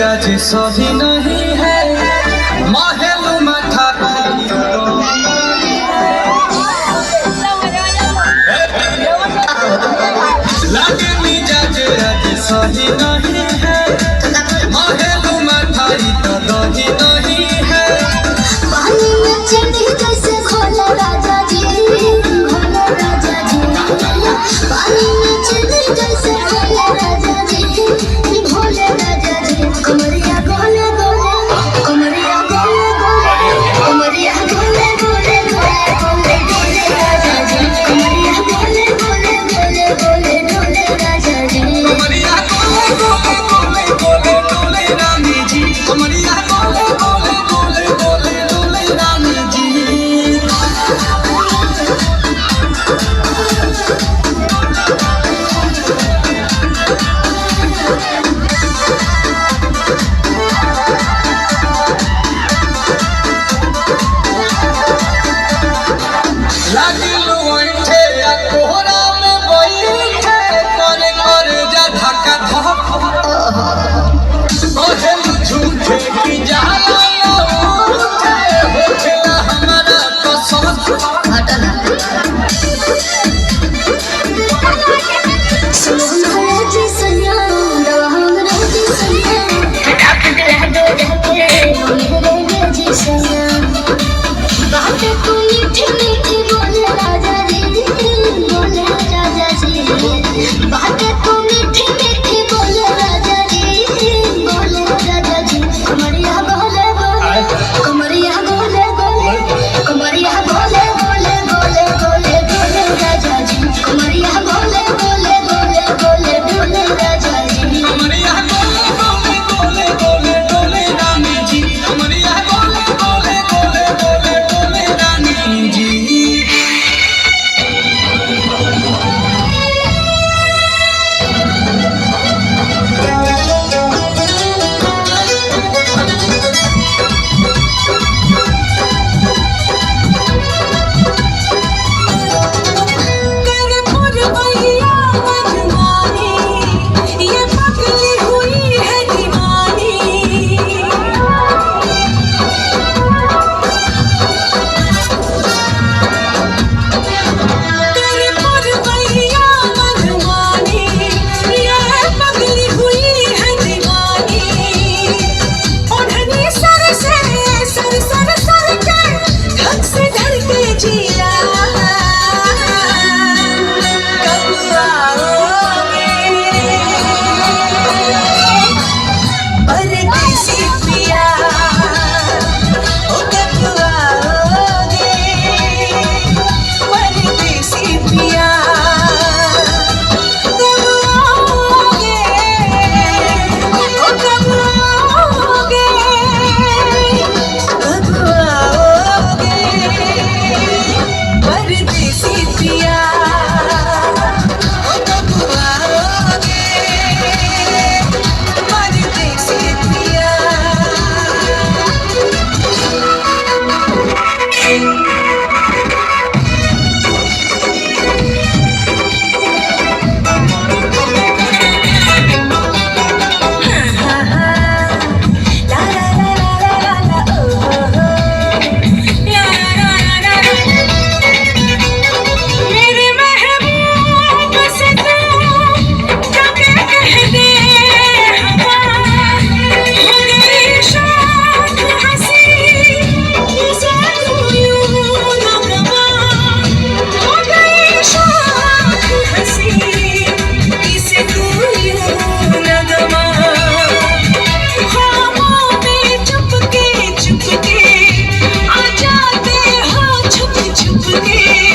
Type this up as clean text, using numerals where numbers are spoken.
आज सही नहीं है महलू माथा लागे मिजाज आज सही नहीं है महलू माथा तो दही नहीं है पानी में चली जैसे घोला राजा जी पानी में चली जैसे घोला राजा जी भोले राजा जी कमरिया गोले गोले कमरिया गोले गोले कमरिया गोले गोले गोले गोले राजा जी कमरिया गोले गोले गोले गोले गोले राजा जी कमरिया गोले गोले गोले गोले गोले रानी जी कमरिया गोले गोले गोले गोले गोले रानी जी लागिलो अंठे या कोहरा में बैठे करे करे जा धक्का धक ओहेल झूठे की जाला ना उठे होखेला हमारा कसम सुनो जी सैया रवांगना जी सैया डाकत रह दो ढके मेरे जी सैया बात तू मीठी मीठी बोले राजा जी बोले राजा जी बात तू मीठी मीठी बोले राजा जी बोले राजा जी कमरिया बोले बोले कमरिया बोले बोले कमरिया बोले बोले बोले बोले बोले राजा जी कमरिया बोले बोले बोले बोले बोले राजा जी कमरिया गोले गोले गोले गोले गोले रानी जी कमरिया गोले गोले गोले गोले गोले रानी जी चुपके आ जाते हो छुप छुप के